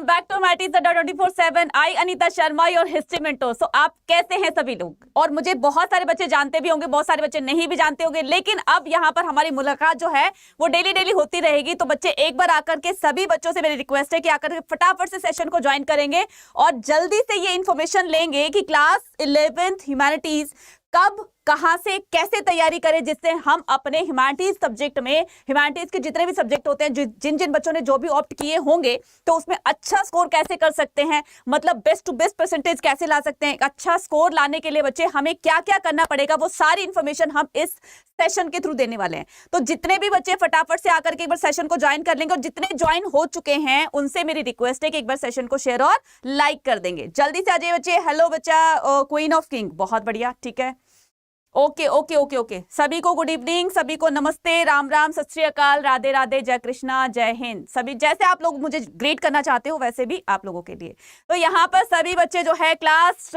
Back to my teacher 24/7। I Anita Sharma your history mentor. So आप कैसे हैं सभी लोग? और मुझे बहुत सारे बच्चे जानते भी होंगे, बहुत सारे बच्चे नहीं भी जानते होंगे, लेकिन अब यहाँ पर हमारी मुलाकात जो है वो डेली डेली होती रहेगी। तो बच्चे एक बार आकर के, सभी बच्चों से मेरी रिक्वेस्ट है कि आकर के फटाफट से सेशन को ज्वाइन करेंगे और जल्दी से ये इन्फॉर्मेशन लेंगे कि क्लास 11th ह्यूमैनिटीज कब, कहां से, कैसे तैयारी करें, जिससे हम अपने ह्यूमैनिटीज सब्जेक्ट में, ह्यूमैनिटीज के जितने भी सब्जेक्ट होते हैं, जिन जिन बच्चों ने जो भी ऑप्ट किए होंगे, तो उसमें अच्छा स्कोर कैसे कर सकते हैं, मतलब बेस्ट टू बेस्ट परसेंटेज कैसे ला सकते हैं। अच्छा स्कोर लाने के लिए बच्चे हमें क्या क्या करना पड़ेगा, वो सारी इंफॉर्मेशन हम इस सेशन के थ्रू देने वाले हैं। तो जितने भी बच्चे फटाफट से आकर के एक बार सेशन को ज्वाइन कर लेंगे, और जितने ज्वाइन हो चुके हैं उनसे मेरी रिक्वेस्ट है कि एक बार सेशन को शेयर और लाइक कर देंगे। जल्दी से आ जाइए बच्चे। हेलो बच्चा क्वीन ऑफ किंग, बहुत बढ़िया, ठीक है, ओके ओके ओके ओके। सभी को गुड इवनिंग, सभी को नमस्ते, राम राम, सत श्री अकाल, राधे राधे, जय कृष्णा, जय हिंद। सभी जैसे आप लोग मुझे ग्रेट करना चाहते हो वैसे भी आप लोगों के लिए। तो यहाँ पर सभी बच्चे जो है क्लास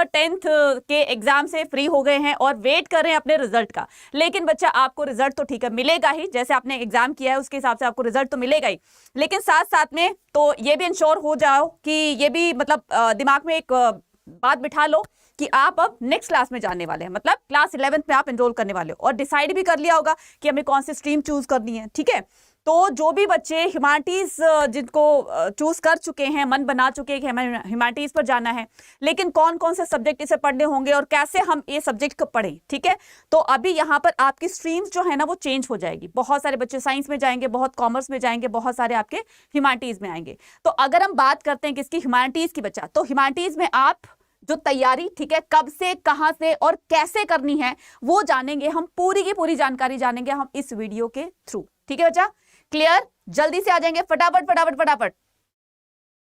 10th के एग्जाम से फ्री हो गए हैं और वेट कर रहे हैं अपने रिजल्ट का। लेकिन बच्चा आपको रिजल्ट तो ठीक है मिलेगा ही, जैसे आपने एग्जाम किया है उसके हिसाब से आपको रिजल्ट तो मिलेगा ही, लेकिन साथ साथ में तो ये भी इंश्योर हो जाओ कि ये भी मतलब दिमाग में एक बात बिठा लो कि आप अब नेक्स्ट क्लास में जाने वाले हैं, मतलब क्लास 11th में आप एनरोल करने वाले हो, और डिसाइड भी कर लिया होगा कि हमें कौन सी स्ट्रीम चूज करनी है, ठीक है। तो जो भी बच्चे ह्यूमैनिटीज जिनको चूज कर चुके हैं, मन बना चुके हैं कि हमें ह्यूमैनिटीज पर जाना है, लेकिन कौन कौन से सब्जेक्ट इसे पढ़ने होंगे और कैसे हम ये सब्जेक्ट को पढ़ें, ठीक है। तो अभी यहाँ पर आपकी स्ट्रीम्स जो है ना वो चेंज हो जाएगी। बहुत सारे बच्चे साइंस में जाएंगे, बहुत कॉमर्स में जाएंगे, बहुत सारे आपके ह्यूमैनिटीज में आएंगे। तो अगर हम बात करते हैं किसकी, ह्यूमैनिटीज की बच्चा, तो ह्यूमैनिटीज में आप जो तैयारी, ठीक है, कब से, कहां से और कैसे करनी है वो जानेंगे हम, पूरी की पूरी जानकारी जानेंगे हम इस वीडियो के थ्रू, ठीक है बच्चा, क्लियर। जल्दी से आ जाएंगे फटाफट फटाफट फटाफट।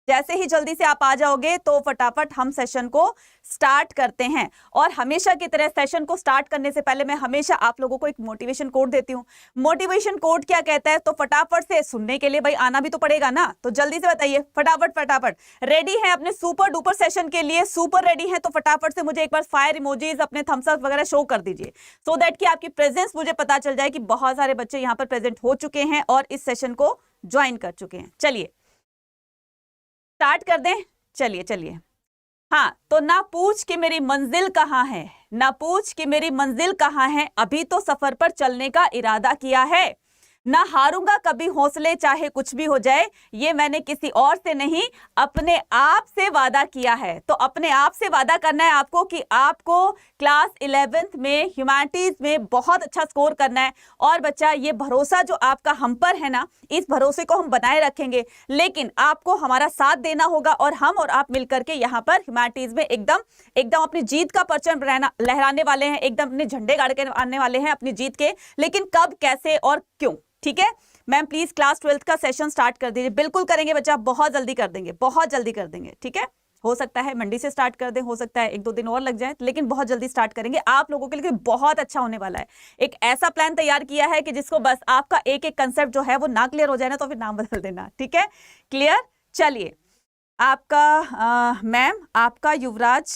जैसे ही जल्दी से आप आ जाओगे तो फटाफट हम सेशन को स्टार्ट करते हैं। और हमेशा की तरह सेशन को स्टार्ट करने से पहले मैं हमेशा आप लोगों को एक मोटिवेशन कोड देती हूँ। मोटिवेशन कोड क्या कहता है, तो फटाफट से सुनने के लिए भाई आना भी तो पड़ेगा ना, तो जल्दी से बताइए फटाफट फटाफट। रेडी है अपने सुपर डुपर सेशन के लिए, सुपर रेडी है, तो फटाफट से मुझे एक बार फायर इमोजीज, अपने थम्स अप वगैरह शो कर दीजिए, सो दैट कि आपकी प्रेजेंस मुझे पता चल जाए कि बहुत सारे बच्चे यहाँ पर प्रेजेंट हो चुके हैं और इस सेशन को ज्वाइन कर चुके हैं। चलिए स्टार्ट कर दें, चलिए चलिए। हाँ, तो ना पूछ कि मेरी मंजिल कहाँ है, ना पूछ कि मेरी मंजिल कहाँ है, अभी तो सफर पर चलने का इरादा किया है, ना हारूंगा कभी हौसले चाहे कुछ भी हो जाए, ये मैंने किसी और से नहीं अपने आप से वादा किया है। तो अपने आप से वादा करना है आपको कि आपको क्लास 11th में ह्यूमैनिटीज में बहुत अच्छा स्कोर करना है। और बच्चा ये भरोसा जो आपका हम पर है ना, इस भरोसे को हम बनाए रखेंगे, लेकिन आपको हमारा साथ देना होगा और हम और आप मिलकर के यहाँ पर ह्यूमैनिटीज में एकदम एकदम अपनी जीत का परचम लहराने वाले हैं, एकदम अपने झंडे गाड़ के आने वाले हैं अपनी जीत के। लेकिन कब, कैसे और क्यों, ठीक है। मैम प्लीज क्लास 12th का सेशन स्टार्ट कर दीजिए। बिल्कुल करेंगे बच्चा, बहुत जल्दी कर देंगे, बहुत जल्दी कर देंगे, ठीक है। हो सकता है मंडे से स्टार्ट कर दें, हो सकता है 1-2 दिन और लग जाए, लेकिन बहुत जल्दी स्टार्ट करेंगे। आप लोगों के लिए बहुत अच्छा होने वाला है। एक ऐसा प्लान तैयार किया है कि जिसको बस आपका एक एक कंसेप्ट जो है वो ना क्लियर हो जाए ना तो फिर नाम बदल देना, ठीक है, क्लियर। चलिए आपका मैम, आपका युवराज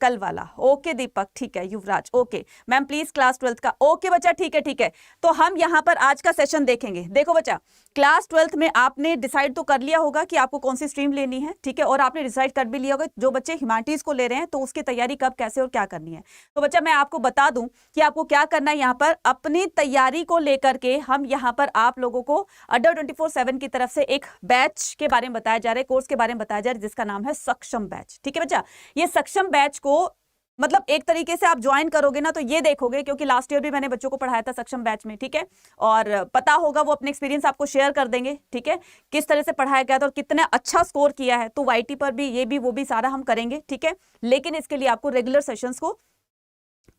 कल वाला, ओके दीपक, ठीक है Yuvraj, okay ma'am please class 12th का, ओके बच्चा, ठीक है ठीक है। तो हम यहाँ पर आज का सेशन देखेंगे। देखो बच्चा, क्लास 12th में आपने डिसाइड तो कर लिया होगा कि आपको कौन सी स्ट्रीम लेनी है, ठीक है, और आपने डिसाइड कर भी लिया होगा जो बच्चे ह्यूमैनिटीज को ले रहे हैं तो उसकी तैयारी कब, कैसे और क्या करनी है। तो बच्चा मैं आपको बता दूं कि आपको क्या करना है। यहाँ पर अपनी तैयारी को लेकर के हम यहाँ पर आप लोगों को अड्डा 24/7 की तरफ से एक बैच के बारे में बताया जा रहा है, कोर्स के बारे में बताया जा रहा है, जिसका नाम है सक्षम बैच, ठीक है बच्चा। ये सक्षम बैच को मतलब एक तरीके से आप ज्वाइन करोगे ना तो ये देखोगे, क्योंकि लास्ट ईयर भी मैंने बच्चों को पढ़ाया था सक्षम बैच में, ठीक है, और पता होगा वो अपने एक्सपीरियंस आपको शेयर कर देंगे, ठीक है, किस तरह से पढ़ाया गया था और कितना अच्छा स्कोर किया है। तो वाईटी पर भी ये भी वो भी सारा हम करेंगे, ठीक है, लेकिन इसके लिए आपको रेगुलर सेशंस को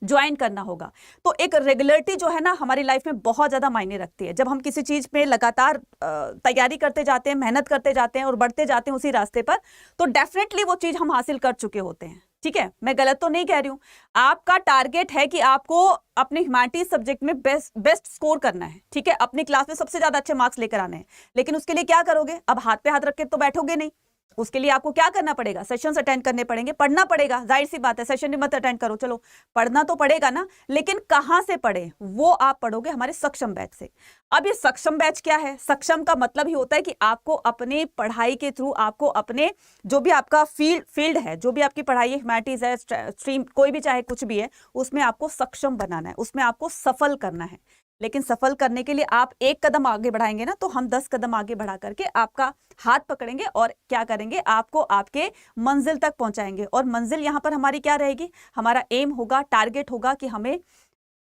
ज्वाइन करना होगा। तो एक रेगुलरिटी जो है ना हमारी लाइफ में बहुत ज्यादा मायने रखती है। जब हम किसी चीज पे लगातार तैयारी करते जाते हैं, मेहनत करते जाते हैं और बढ़ते जाते हैं उसी रास्ते पर, तो डेफिनेटली वो चीज हम हासिल कर चुके होते हैं, ठीक है। मैं गलत तो नहीं कह रही हूं। आपका टारगेट है कि आपको अपने ह्यूमैनिटीज सब्जेक्ट में बेस्ट स्कोर करना है, ठीक है, अपनी क्लास में सबसे ज्यादा अच्छे मार्क्स लेकर आने हैं। लेकिन उसके लिए क्या करोगे, अब हाथ पे हाथ रख के तो बैठोगे नहीं, उसके लिए आपको क्या करना पड़ेगा, सेशंस अटेंड करने पड़ेंगे, पढ़ना पड़ेगा, जाहिर सी बात है, सेशन मत अटेंड करो, चलो पढ़ना तो पड़ेगा ना, लेकिन कहां से पढ़े, वो आप पढ़ोगे हमारे सक्षम बैच से। अब ये सक्षम बैच क्या है, सक्षम का मतलब ही होता है कि आपको अपने पढ़ाई के थ्रू, आपको अपने जो भी आपका फील्ड है, जो भी आपकी पढ़ाई है, ह्यूमैनिटीज है, स्ट्रीम कोई भी चाहे कुछ भी है, उसमें आपको सक्षम बनाना है, उसमें आपको सफल करना है। लेकिन सफल करने के लिए आप एक कदम आगे बढ़ाएंगे ना, तो हम 10 कदम आगे बढ़ा करके आपका हाथ पकड़ेंगे और क्या करेंगे, आपको आपके मंजिल तक पहुंचाएंगे। और मंजिल यहां पर हमारी क्या रहेगी, हमारा एम होगा, टारगेट होगा कि हमें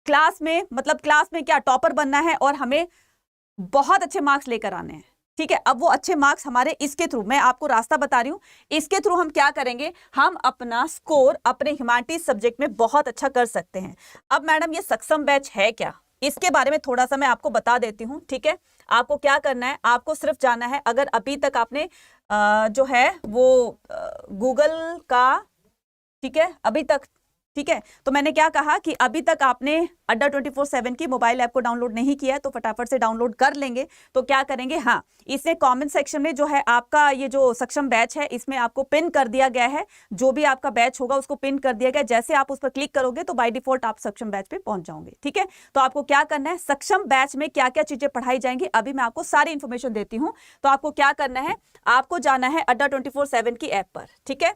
क्लास में, मतलब क्लास में क्या टॉपर बनना है और हमें बहुत अच्छे मार्क्स लेकर आने हैं। ठीक है, अब वो अच्छे मार्क्स हमारे इसके थ्रू, मैं आपको रास्ता बता रही हूं, इसके थ्रू हम क्या करेंगे, हम अपना स्कोर अपने ह्यूमैनिटीज सब्जेक्ट में बहुत अच्छा कर सकते हैं। अब मैडम ये सक्षम बैच है क्या, इसके बारे में थोड़ा सा मैं आपको बता देती हूं। ठीक है, आपको क्या करना है, आपको सिर्फ जाना है, अगर अभी तक आपने जो है वो गूगल का, ठीक है, अभी तक, ठीक है, तो मैंने क्या कहा कि अभी तक आपने अड्डा 24/7 की मोबाइल ऐप को डाउनलोड नहीं किया है, तो फटाफट से डाउनलोड कर लेंगे। तो क्या करेंगे, हाँ, इसमें कमेंट सेक्शन में जो है आपका ये जो सक्षम बैच है, इसमें आपको पिन कर दिया गया है, जो भी आपका बैच होगा उसको पिन कर दिया गया। जैसे आप उस पर क्लिक करोगे तो बाय डिफॉल्ट आप सक्षम बैच पे पहुंच जाओगे। ठीक है, तो आपको क्या करना है, सक्षम बैच में क्या क्या चीजें पढ़ाई जाएंगी अभी मैं आपको सारी इंफॉर्मेशन देती हूँ। तो आपको क्या करना है, आपको जाना है अड्डा 24/7 की ऐप पर। ठीक है,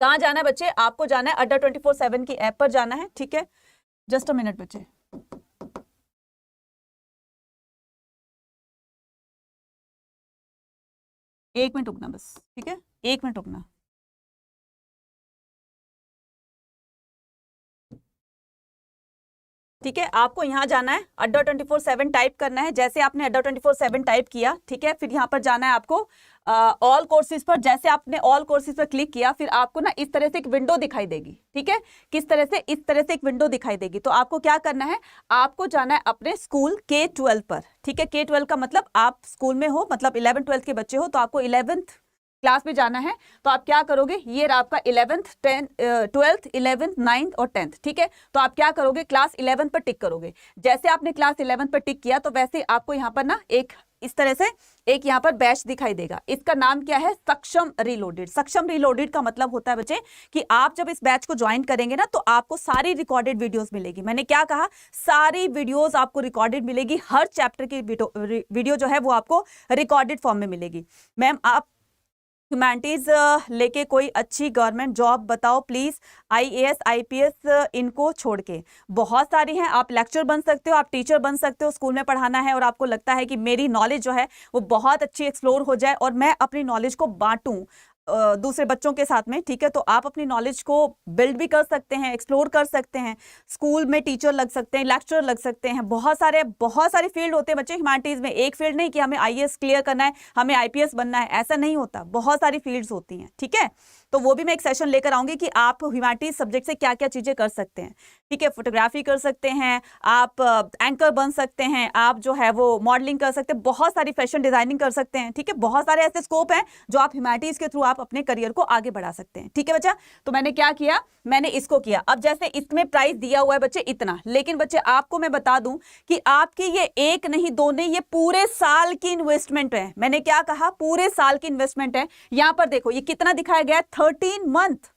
कहां जाना है बच्चे, आपको जाना है अड्डा 24/7 की ऐप पर जाना है। ठीक है, जस्ट अ मिनट बच्चे, एक मिनट रुकना बस। ठीक है, एक मिनट रुकना। ठीक है, आपको यहां जाना है, अड्डा 24/7 टाइप करना है। जैसे आपने अड्डा 24/7 टाइप किया, ठीक है, फिर यहां पर जाना है आपको ऑल कोर्सेज पर। जैसे आपने ऑल कोर्सेज पर क्लिक किया, फिर आपको ना इस तरह से एक विंडो दिखाई देगी। ठीक है, किस तरह से, इस तरह से एक विंडो दिखाई देगी। तो आपको क्या करना है, आपको जाना है अपने स्कूल K-12 पर। ठीक है, K-12 का मतलब आप स्कूल में हो, मतलब 11th-12th के बच्चे हो, तो आपको 11th क्लास में जाना है। तो आप क्या करोगे, ये आपका 11th 12th 11th 9th और 10th। ठीक है, तो आप क्या करोगे, क्लास 11 पर टिक करोगे। जैसे आपने क्लास 11 पर टिक किया, तो वैसे आपको यहाँ पर ना एक इस तरह से एक यहाँ पर बैच दिखाई देगा। इसका नाम क्या है, सक्षम रीलोडेड। सक्षम रीलोडेड का मतलब होता है बच्चे कि आप जब इस बैच को ज्वाइन करेंगे ना, तो आपको सारी रिकॉर्डेड वीडियोस मिलेगी। मैंने क्या कहा, सारी वीडियोस आपको रिकॉर्डेड मिलेगी। हर चैप्टर की वीडियो जो है वो आपको रिकॉर्डेड फॉर्म में मिलेगी। मैम आप ह्यूमैनिटीज लेके कोई अच्छी गवर्नमेंट जॉब बताओ प्लीज, IAS IPS इनको छोड़ के। बहुत सारी हैं, आप लेक्चर बन सकते हो, आप टीचर बन सकते हो, स्कूल में पढ़ाना है और आपको लगता है कि मेरी नॉलेज जो है वो बहुत अच्छी एक्सप्लोर हो जाए और मैं अपनी नॉलेज को बांटूं दूसरे बच्चों के साथ में। ठीक है, तो आप अपनी नॉलेज को बिल्ड भी कर सकते हैं, एक्सप्लोर कर सकते हैं, स्कूल में टीचर लग सकते हैं, लेक्चरर लग सकते हैं। बहुत सारे फील्ड होते हैं बच्चे ह्यूमैनिटीज में। एक फील्ड नहीं कि हमें IAS क्लियर करना है, हमें IPS बनना है, ऐसा नहीं होता। बहुत सारी फील्ड्स होती हैं। ठीक है, तो वो भी मैं एक सेशन लेकर आऊंगी कि आप ह्यूमैनिटीज सब्जेक्ट से क्या क्या चीजें कर सकते हैं। ठीक है, फोटोग्राफी कर सकते हैं, आप एंकर बन सकते हैं, आप जो है वो मॉडलिंग कर सकते हैं, बहुत सारी फैशन डिजाइनिंग कर सकते हैं। ठीक है, बहुत सारे ऐसे स्कोप हैं जो आप ह्यूमैनिटीज के थ्रू आप अपने करियर को आगे बढ़ा सकते हैं। ठीक है बच्चा, तो मैंने क्या किया, मैंने इसको किया। अब जैसे इसमें प्राइस दिया हुआ है बच्चे इतना, लेकिन बच्चे आपको मैं बता दूं कि आपकी ये एक नहीं दो नहीं, ये पूरे साल की इन्वेस्टमेंट है। मैंने क्या कहा, पूरे साल की इन्वेस्टमेंट है। यहां पर देखो ये कितना दिखाया गया है, 13 मंथ।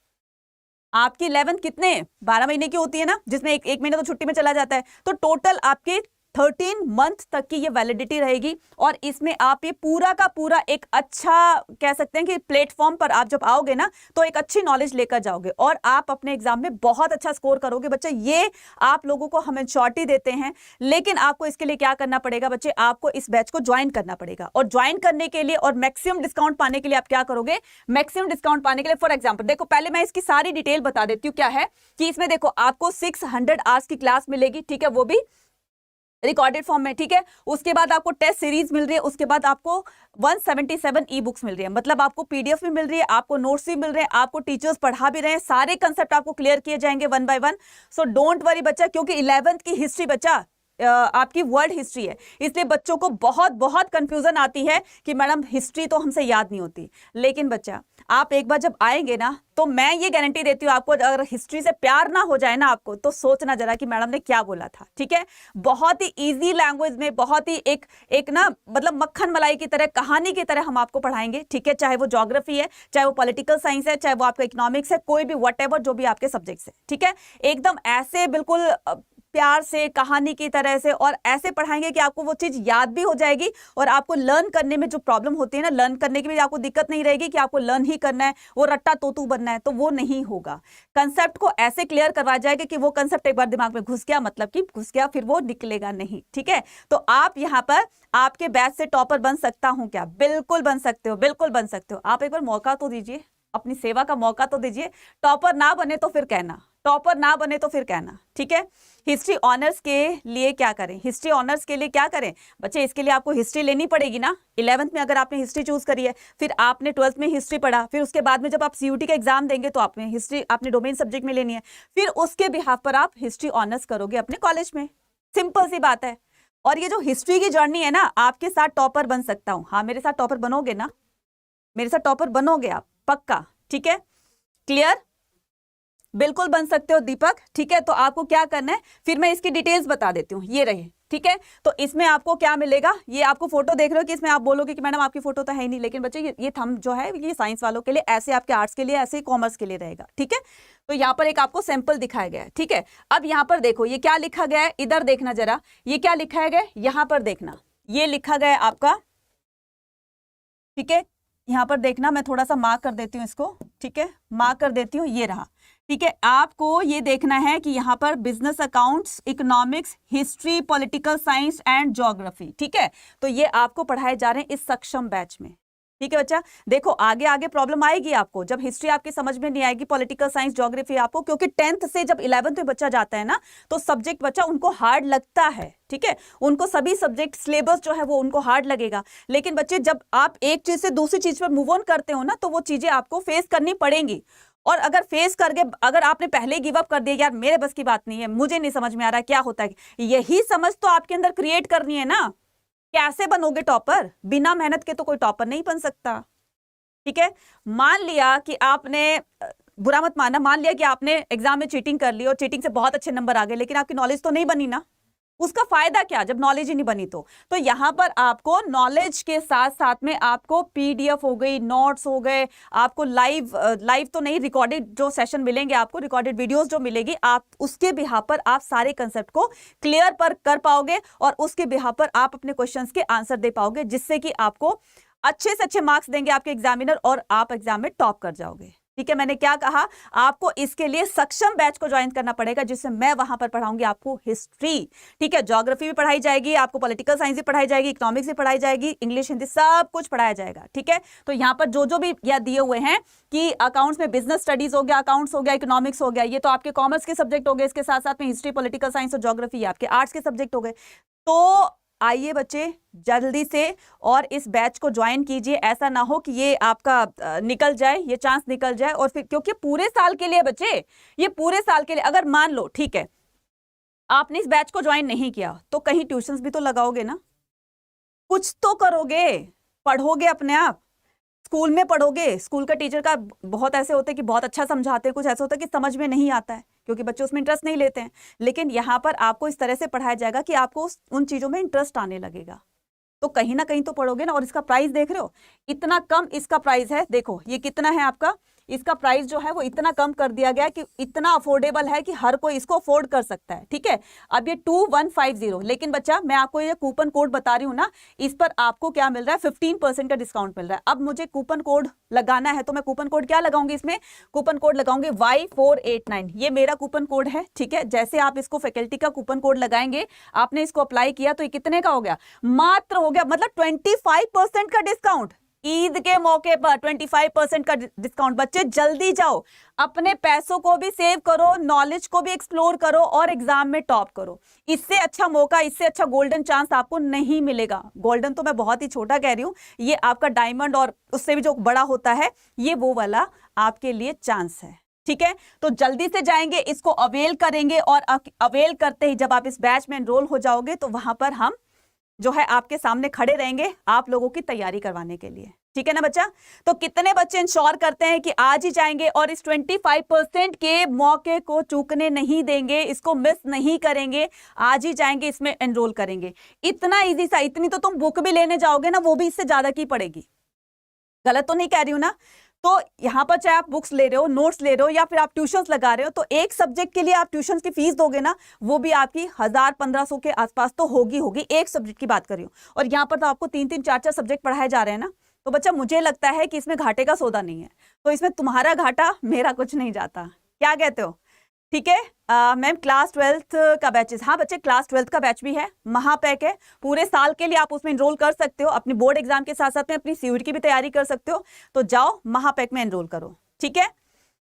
आपकी 11th कितने 12 महीने की होती है ना, जिसमें एक महीना तो छुट्टी में चला जाता है। तो टोटल आपके 13 मंथ तक की ये वैलिडिटी रहेगी और इसमें आप ये पूरा का पूरा एक अच्छा कह सकते हैं कि प्लेटफॉर्म पर आप जब आओगे ना, तो एक अच्छी नॉलेज लेकर जाओगे और आप अपने एग्जाम में बहुत अच्छा स्कोर करोगे। बच्चे ये आप लोगों को हम श्योरिटी देते हैं, लेकिन आपको इसके लिए क्या करना पड़ेगा बच्चे, आपको इस बैच को ज्वाइन करना पड़ेगा। और ज्वाइन करने के लिए और मैक्सिमम डिस्काउंट पाने के लिए आप क्या करोगे, मैक्सिमम डिस्काउंट पाने के लिए फॉर एग्जाम्पल देखो, पहले मैं इसकी सारी डिटेल बता देती हूँ। क्या है कि इसमें देखो आपको 600 आवर्स की क्लास मिलेगी। ठीक है, वो भी रिकॉर्डेड फॉर्म में। ठीक है, उसके बाद आपको टेस्ट सीरीज मिल रही है, उसके बाद आपको 177 ई बुक्स मिल रही है, मतलब आपको PDF भी मिल रही है, आपको नोट्स भी मिल रहे हैं, आपको टीचर्स पढ़ा भी रहे हैं, सारे कंसेप्ट आपको क्लियर किए जाएंगे 1 by 1। सो डोंट वरी बच्चा, क्योंकि 11th की हिस्ट्री बच्चा आपकी वर्ल्ड हिस्ट्री है, इसलिए बच्चों को बहुत बहुत कंफ्यूजन आती है कि मैडम हिस्ट्री तो हमसे याद नहीं होती। लेकिन बच्चा आप एक बार जब आएंगे ना, तो मैं ये गारंटी देती हूँ आपको, अगर हिस्ट्री से प्यार ना हो जाए ना आपको, तो सोचना जरा कि मैडम ने क्या बोला था। ठीक है, बहुत ही इजी लैंग्वेज में, बहुत ही एक ना मतलब मक्खन मलाई की तरह, कहानी की तरह हम आपको पढ़ाएंगे। ठीक है, चाहे वो ज्योग्राफी है, चाहे वो पॉलिटिकल साइंस है, चाहे वो आपका इकोनॉमिक्स है, कोई भी व्हाटएवर जो भी आपके सब्जेक्ट्स है। ठीक है, एकदम ऐसे बिल्कुल प्यार से, कहानी की तरह से, और ऐसे पढ़ाएंगे कि आपको वो चीज याद भी हो जाएगी, और आपको लर्न करने में जो प्रॉब्लम होती है ना, लर्न करने की भी आपको दिक्कत नहीं रहेगी कि आपको लर्न ही करना है, वो रट्टा तोतू बनना है, तो वो नहीं होगा। कंसेप्ट को ऐसे क्लियर करवाया जाएगा कि वो कंसेप्ट एक बार दिमाग में घुस गया, मतलब कि घुस गया, फिर वो निकलेगा नहीं। ठीक है, तो आप यहाँ पर आपके बैच से टॉपर बन सकता हूं क्या? बिल्कुल बन सकते हो, बिल्कुल बन सकते हो। आप एक बार मौका तो दीजिए, अपनी सेवा का मौका तो दीजिए। टॉपर ना बने तो फिर कहना, टॉपर ना बने तो फिर कहना। ठीक है, हिस्ट्री ऑनर्स के लिए क्या करें? हिस्ट्री ऑनर्स के लिए क्या करें बच्चे? इसके लिए आपको हिस्ट्री लेनी पड़ेगी ना। 11th में अगर आपने हिस्ट्री चूज करी है, फिर आपने 12th में हिस्ट्री पढ़ा, फिर उसके बाद में जब आप CUT का एग्जाम देंगे तो आपने हिस्ट्री अपने डोमेन सब्जेक्ट में लेनी है, फिर उसके बिहाफ पर आप हिस्ट्री ऑनर्स करोगे अपने कॉलेज में। सिंपल सी बात है। और ये जो हिस्ट्री की जर्नी है ना, आपके साथ टॉपर बन सकता हूं। हाँ, मेरे साथ टॉपर बनोगे ना? मेरे साथ टॉपर बनोगे आप पक्का? ठीक है, क्लियर? बिल्कुल बन सकते हो दीपक। ठीक है, तो आपको क्या करना है, फिर मैं इसकी डिटेल्स बता देती हूँ, ये रहे। ठीक है, तो इसमें आपको क्या मिलेगा, ये आपको फोटो देख रहे हो कि इसमें आप बोलोगे कि मैडम आपकी फोटो तो है ही नहीं, लेकिन बच्चे ये थंब जो है ये साइंस वालों के लिए, ऐसे आपके आर्ट्स के लिए, ऐसे ही कॉमर्स के लिए रहेगा। ठीक है, तो यहाँ पर एक आपको सैंपल दिखाया गया है। ठीक है, अब यहाँ पर देखो ये क्या लिखा गया है, इधर देखना जरा, ये क्या लिखा गया है, यहाँ पर देखना, ये लिखा गया है आपका। ठीक है, यहाँ पर देखना, मैं थोड़ा सा मार्क कर देती हूँ इसको। ठीक है, मार्क कर देती हूँ, ये रहा। ठीक है, आपको ये देखना है कि यहाँ पर business accounts, economics, history, political science and geography. ठीक है, तो ये आपको पढ़ाए जा रहे हैं इस सक्षम बैच में। ठीक है बच्चा, देखो आगे आगे प्रॉब्लम आएगी आपको, जब हिस्ट्री आपकी समझ में नहीं आएगी, पॉलिटिकल साइंस, ज्योग्राफी आपको, क्योंकि 10th से जब 11th में बच्चा जाता है ना, तो सब्जेक्ट बच्चा उनको हार्ड लगता है। ठीक है, उनको सभी सब्जेक्ट सिलेबस जो है वो उनको हार्ड लगेगा। लेकिन बच्चे जब आप एक चीज से दूसरी चीज पर मूव ऑन करते हो ना, तो वो चीजें आपको फेस करनी पड़ेंगी। और अगर फेस करके अगर आपने पहले गिव अप कर दिया, यार मेरे बस की बात नहीं है, मुझे नहीं समझ में आ रहा क्या होता है, यही समझ तो आपके अंदर क्रिएट करनी है ना। कैसे बनोगे टॉपर? बिना मेहनत के तो कोई टॉपर नहीं बन सकता। ठीक है, मान लिया कि आपने, बुरा मत मानना, मान लिया कि आपने एग्जाम में चीटिंग कर ली और चीटिंग से बहुत अच्छे नंबर आ गए, लेकिन आपकी नॉलेज तो नहीं बनी ना। उसका फायदा क्या जब नॉलेज ही नहीं बनी? तो यहां पर आपको नॉलेज के साथ साथ में आपको PDF हो गई, नोट्स हो गए, आपको लाइव तो नहीं, रिकॉर्डेड जो सेशन मिलेंगे आपको, रिकॉर्डेड वीडियोस जो मिलेगी, आप उसके बिहाफ पर आप सारे कंसेप्ट को क्लियर पर कर पाओगे, और उसके बिहाफ पर आप अपने क्वेश्चंस के आंसर दे पाओगे, जिससे कि आपको अच्छे से अच्छे मार्क्स देंगे आपके एग्जामिनर, और आप एग्जाम में टॉप कर जाओगे। ठीक है, मैंने क्या कहा, आपको इसके लिए सक्षम बैच को ज्वाइन करना पड़ेगा, जिससे मैं वहां पर पढ़ाऊंगी आपको हिस्ट्री। ठीक है, ज्योग्राफी भी पढ़ाई जाएगी, आपको पॉलिटिकल साइंस भी पढ़ाई जाएगी, इकोनॉमिक्स भी पढ़ाई जाएगी, इंग्लिश, हिंदी सब कुछ पढ़ाया जाएगा। ठीक है, तो यहाँ पर जो भी यह दिए हुए हैं कि अकाउंट्स में बिजनेस स्टडीज हो गया, अकाउंट्स हो गया, इकोनॉमिक्स हो गया, ये तो आपके कॉमर्स के सब्जेक्ट हो गए, इसके साथ साथ में हिस्ट्री, पॉलिटिकल साइंस और ज्योग्राफी आपके आर्ट्स के सब्जेक्ट हो गए। तो आइए बच्चे जल्दी से और इस बैच को ज्वाइन कीजिए। ऐसा ना हो कि ये आपका निकल जाए, ये चांस निकल जाए, और फिर क्योंकि पूरे साल के लिए बच्चे, ये पूरे साल के लिए, अगर मान लो ठीक है आपने इस बैच को ज्वाइन नहीं किया, तो कहीं ट्यूशंस भी तो लगाओगे ना, कुछ तो करोगे, पढ़ोगे अपने आप, स्कूल में पढ़ोगे। स्कूल का टीचर का बहुत ऐसे होते हैं कि बहुत अच्छा समझाते हैं, कुछ ऐसा होता है कि समझ में नहीं आता है, क्योंकि बच्चे उसमें इंटरेस्ट नहीं लेते हैं। लेकिन यहाँ पर आपको इस तरह से पढ़ाया जाएगा कि आपको उन चीजों में इंटरेस्ट आने लगेगा, तो कहीं ना कहीं तो पढ़ोगे ना। और इसका प्राइस देख रहे हो, इतना कम इसका प्राइस है। देखो ये कितना है आपका, इसका प्राइस जो है वो इतना कम कर दिया गया कि इतना अफोर्डेबल है कि हर कोई इसको अफोर्ड कर सकता है। ठीक है, अब ये 2150, लेकिन बच्चा मैं आपको ये कूपन कोड बता रही हूँ ना, इस पर आपको क्या मिल रहा है, 15% का डिस्काउंट मिल रहा है। अब मुझे कूपन कोड लगाना है, तो मैं कूपन कोड क्या लगाऊंगी, इसमें कूपन कोड लगाऊंगी Y489, ये मेरा कूपन कोड है। ठीक है, जैसे आप इसको फैकल्टी का कूपन कोड लगाएंगे, आपने इसको अप्लाई किया, तो ये कितने का हो गया, मात्र हो गया, मतलब 25% का डिस्काउंट। ईद के मौके पर 25% का डिस्काउंट। बच्चे जल्दी जाओ, अपने पैसों को भी सेव करो, नॉलेज को भी एक्सप्लोर करो, और एग्जाम में टॉप करो। इससे अच्छा मौका, इससे अच्छा गोल्डन चांस आपको नहीं मिलेगा। गोल्डन तो मैं बहुत ही छोटा कह रही हूं, ये आपका डायमंड और उससे भी जो बड़ा होता है, ये वो वाला आपके लिए चांस है। ठीक है, तो जल्दी से जाएंगे, इसको अवेल करेंगे और अवेल करते ही जब आप इस बैच में एनरोल हो जाओगे तो वहां पर हम जो है आपके सामने खड़े रहेंगे आप लोगों की तैयारी करवाने के लिए। ठीक है ना बच्चा? तो कितने बच्चे इंश्योर करते हैं कि आज ही जाएंगे और इस 25% के मौके को चूकने नहीं देंगे, इसको मिस नहीं करेंगे, आज ही जाएंगे, इसमें एनरोल करेंगे। इतना इजी सा, इतनी तो तुम बुक भी लेने जाओगे ना वो भी इससे ज्यादा की पड़ेगी। गलत तो नहीं कह रही हूं ना? तो यहां पर चाहे आप बुक्स ले रहे हो, नोट्स ले रहे हो या फिर आप ट्यूशंस लगा रहे हो, तो एक सब्जेक्ट के लिए आप ट्यूशंस की फीस दोगे ना, वो भी आपकी 1000-1500 के आसपास तो होगी, एक सब्जेक्ट की बात कर रही हूं। और यहां पर तो आपको 3-3, 4-4 सब्जेक्ट पढ़ाए जा रहे हैं ना, तो बच्चा मुझे लगता है कि इसमें घाटे का सौदा नहीं है, तो इसमें तुम्हारा घाटा मेरा कुछ नहीं जाता। क्या कहते हो? ठीक है मैम, क्लास 12th का बैचेस, हाँ बच्चे क्लास 12th का बैच भी है, महापैक है, पूरे साल के लिए आप उसमें एनरोल कर सकते हो, अपनी बोर्ड एग्जाम के साथ साथ में अपनी सीयूईटी की भी तैयारी कर सकते हो, तो जाओ महापैक में एनरोल करो। ठीक है,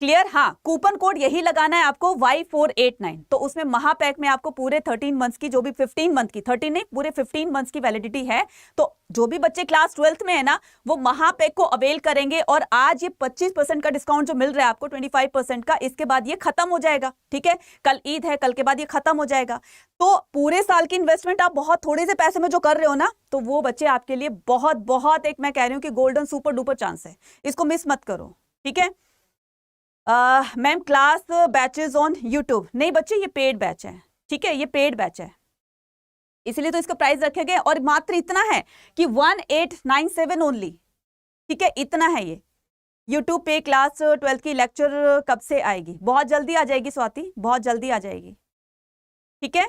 क्लियर? हाँ, कूपन कोड यही लगाना है आपको Y489, तो उसमें महापैक में आपको पूरे 13 मंथ्स की, जो भी 15 मंथ की, 13 नहीं पूरे 15 मंथ्स की वैलिडिटी है, तो जो भी बच्चे क्लास 12th में है ना वो महापैक को अवेल करेंगे। और आज ये 25% का डिस्काउंट जो मिल रहा है आपको 25% का, इसके बाद ये खत्म हो जाएगा। ठीक है, कल ईद है, कल के बाद ये खत्म हो जाएगा। तो पूरे साल की इन्वेस्टमेंट आप बहुत थोड़े से पैसे में जो कर रहे हो ना, तो वो बच्चे आपके लिए बहुत बहुत एक मैं कह रही हूँ कि गोल्डन सुपर डुपर चांस है, इसको मिस मत करो। ठीक है ma'am, class batches on YouTube, नहीं बच्चे ये पेड बैच है। ठीक है, ये पेड बैच है, इसलिए तो इसका प्राइस रखे गए और मात्र इतना है कि 1897 ओनली। ठीक है, इतना है ये। यूट्यूब पे क्लास 12th की लेक्चर कब से आएगी? बहुत जल्दी आ जाएगी स्वाति, बहुत जल्दी आ जाएगी। ठीक है,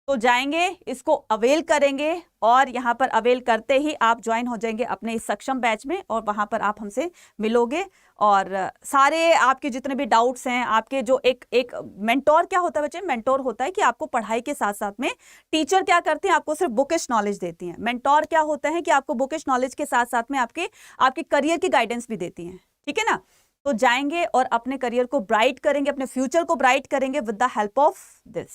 तो जाएंगे, इसको अवेल करेंगे और यहाँ पर अवेल करते ही आप ज्वाइन हो जाएंगे अपने इस सक्षम बैच में, और वहां पर आप हमसे मिलोगे और सारे आपके जितने भी डाउट्स हैं, आपके जो एक मेंटोर क्या होता है बच्चे? मेंटोर होता है कि आपको पढ़ाई के साथ साथ में, टीचर क्या करते हैं आपको सिर्फ बुकिश नॉलेज देती हैं, मेंटोर क्या होता है कि आपको बुकिश नॉलेज के साथ साथ में आपके करियर की गाइडेंस भी देती हैं। ठीक है ना? तो जाएंगे और अपने करियर को ब्राइट करेंगे, अपने फ्यूचर को ब्राइट करेंगे with the help of this,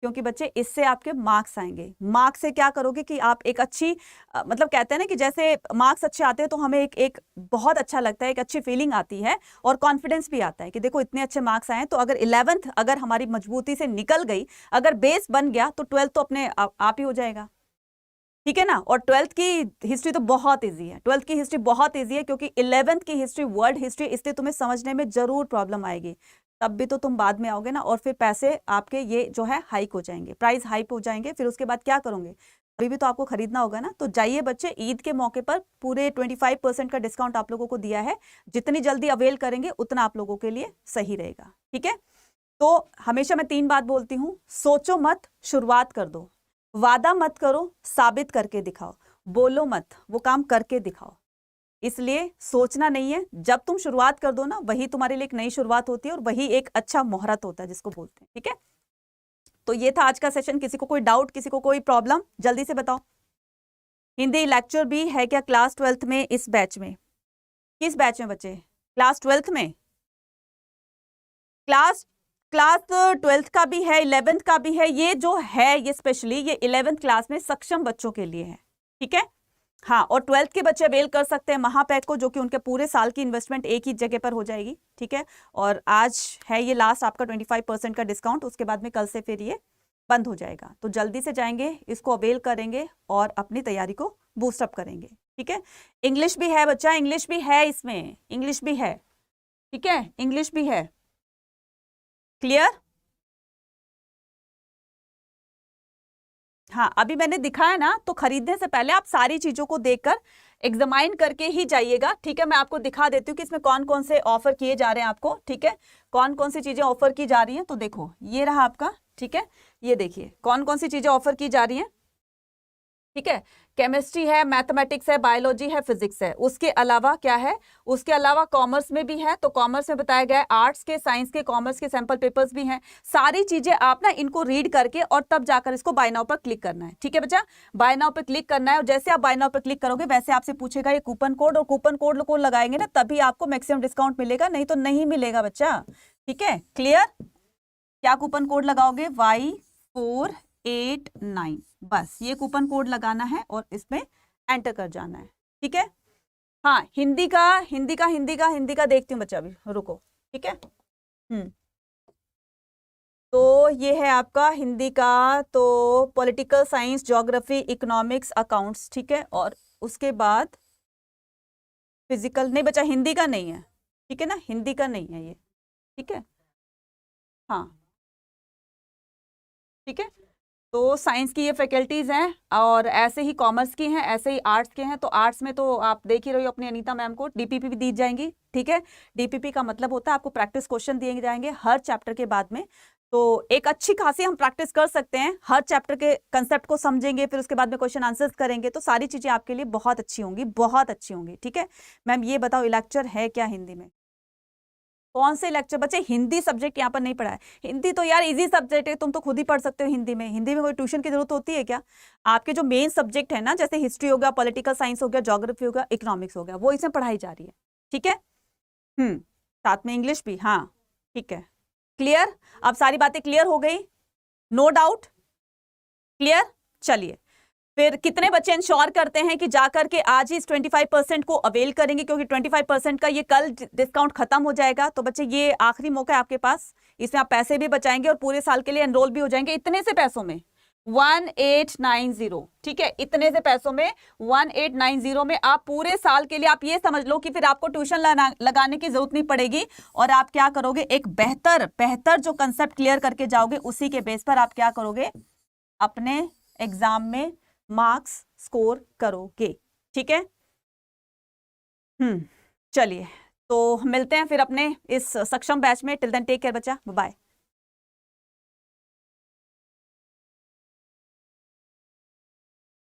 क्योंकि बच्चे इससे आपके मार्क्स आएंगे। मार्क्स से क्या करोगे कि आप एक अच्छी मतलब कहते हैं ना कि जैसे मार्क्स अच्छे आते हैं तो हमें एक बहुत अच्छा लगता है, एक अच्छी फीलिंग आती है और कॉन्फिडेंस भी आता है कि देखो इतने अच्छे मार्क्स आए। तो अगर 11th अगर हमारी मजबूती से निकल गई, अगर बेस बन गया, तो 12th तो अपने आप ही हो जाएगा। ठीक है ना? और 12th की हिस्ट्री तो बहुत ईजी है, 12th की हिस्ट्री बहुत ईजी है, क्योंकि 11th की हिस्ट्री वर्ल्ड हिस्ट्री, इसलिए तुम्हें समझने में जरूर प्रॉब्लम आएगी, तब भी तो तुम बाद में आओगे ना, और फिर पैसे आपके ये जो है हाइक हो जाएंगे, प्राइस हाइक हो जाएंगे, फिर उसके बाद क्या करोगे? अभी भी तो आपको खरीदना होगा ना। तो जाइए बच्चे, ईद के मौके पर पूरे 25% का डिस्काउंट आप लोगों को दिया है, जितनी जल्दी अवेल करेंगे उतना आप लोगों के लिए सही रहेगा। ठीक है, तो हमेशा मैं 3 बात बोलती हूँ, सोचो मत, शुरुआत कर दो, वादा मत करो, साबित करके दिखाओ, बोलो मत, वो काम करके दिखाओ। इसलिए सोचना नहीं है, जब तुम शुरुआत कर दो ना, वही तुम्हारे लिए एक नई शुरुआत होती है और वही एक अच्छा मुहूर्त होता है जिसको बोलते हैं। ठीक है, तो ये था आज का सेशन। किसी को कोई डाउट, किसी को कोई प्रॉब्लम, जल्दी से बताओ। हिंदी लेक्चर भी है क्या क्लास 12th में? इस बैच में, किस बैच में बच्चे? क्लास 12th में क्लास 12th का भी है, 11th का भी है। ये जो है ये स्पेशली ये 11th क्लास में सक्षम बच्चों के लिए है। ठीक है, हाँ, और 12th के बच्चे अवेल कर सकते हैं महापैक को, जो कि उनके पूरे साल की इन्वेस्टमेंट एक ही जगह पर हो जाएगी। ठीक है, और आज है ये लास्ट आपका 25% का डिस्काउंट, उसके बाद में कल से फिर ये बंद हो जाएगा। तो जल्दी से जाएंगे, इसको अवेल करेंगे और अपनी तैयारी को बूस्टअप करेंगे। ठीक है, इंग्लिश भी है बच्चा, इंग्लिश भी है इसमें, इंग्लिश भी है। ठीक है, इंग्लिश भी है। क्लियर? हाँ, अभी मैंने दिखाया ना, तो खरीदने से पहले आप सारी चीजों को देखकर एग्जामाइन करके ही जाइएगा। ठीक है, मैं आपको दिखा देती हूँ कि इसमें कौन कौन से ऑफर किए जा रहे हैं आपको। ठीक है, कौन कौन सी चीजें ऑफर की जा रही हैं, तो देखो ये रहा आपका। ठीक है, ये देखिए कौन कौन सी चीजें ऑफर की जा रही हैं। ठीक है, केमिस्ट्री है, मैथमेटिक्स है, बायोलॉजी है, फिजिक्स है। उसके अलावा क्या है? उसके अलावा कॉमर्स में भी है, तो कॉमर्स में बताया गया है, आर्ट्स के, साइंस के, कॉमर्स के सैंपल पेपर्स भी हैं। सारी चीजें आप ना इनको रीड करके और तब जाकर इसको बाय नाउ पर क्लिक करना है। ठीक है बच्चा, बाय नाउ पर क्लिक करना है, और जैसे आप बाय नाउ पर क्लिक करोगे वैसे आपसे पूछेगा ये कूपन कोड, और कूपन कोड को लगाएंगे ना तभी आपको मैक्सिमम डिस्काउंट मिलेगा, नहीं तो नहीं मिलेगा बच्चा। ठीक है, क्लियर? क्या कूपन कोड लगाओगे? Y489, बस ये कूपन कोड लगाना है और इसमें एंटर कर जाना है। ठीक है, हाँ, हिंदी का देखती हूँ बच्चा, अभी रुको। ठीक है। तो ये है आपका हिंदी का, तो political science, geography, economics, accounts, ठीक है। और उसके बाद फिजिकल नहीं बचा, हिंदी का नहीं है, ठीक है ना, हिंदी का नहीं है ये, ठीक है। हाँ ठीक है। तो साइंस की ये फैकल्टीज हैं, और ऐसे ही कॉमर्स की हैं, ऐसे ही आर्ट्स के हैं। तो आर्ट्स में तो आप देख ही रही हो अपनी अनीता मैम को, डीपीपी भी दी जाएंगी, ठीक है। डीपीपी का मतलब होता है आपको प्रैक्टिस क्वेश्चन दिए जाएंगे हर चैप्टर के बाद में। तो एक अच्छी खासी हम प्रैक्टिस कर सकते हैं, हर चैप्टर के कंसेप्ट को समझेंगे, फिर उसके बाद में क्वेश्चन आंसर्स करेंगे, तो सारी चीजें आपके लिए बहुत अच्छी होंगी, बहुत अच्छी होंगी, ठीक है। मैम ये बताओ लेक्चर है क्या हिंदी में? कौन से लेक्चर? बच्चे हिंदी सब्जेक्ट यहाँ पर नहीं पढ़ा है। हिंदी तो यार इजी सब्जेक्ट है, तुम तो खुद ही पढ़ सकते हो हिंदी में। हिंदी में कोई ट्यूशन की जरूरत होती है क्या? आपके जो मेन सब्जेक्ट है ना, जैसे हिस्ट्री हो गया, पॉलिटिकल साइंस हो गया, ज्योग्राफी हो गया, इकोनॉमिक्स हो गया, वो इसमें पढ़ाई जा रही है, ठीक है। साथ में इंग्लिश भी, हाँ ठीक है। क्लियर? अब सारी बातें क्लियर हो गई, नो डाउट, क्लियर। चलिए, फिर कितने बच्चे इंश्योर करते हैं कि जाकर के आज ही इस 25% को अवेल करेंगे, क्योंकि 25% का ये कल डिस्काउंट खत्म हो जाएगा। तो बच्चे ये आखिरी मौका है आपके पास, इसमें आप पैसे भी बचाएंगे और पूरे साल के लिए एनरोल भी हो जाएंगे। इतने से पैसों में 1890, ठीक है, इतने से पैसों में 1890 में आप पूरे साल के लिए, आप ये समझ लो कि फिर आपको ट्यूशन लगाने की जरूरत नहीं पड़ेगी। और आप क्या करोगे, एक बेहतर जो कंसेप्ट क्लियर करके जाओगे, उसी के बेस पर आप क्या करोगे, अपने एग्जाम में मार्क्स स्कोर करोगे, ठीक है। चलिए, तो मिलते हैं फिर अपने इस सक्षम बैच में। टिल देन टेक केयर बच्चा, बाय।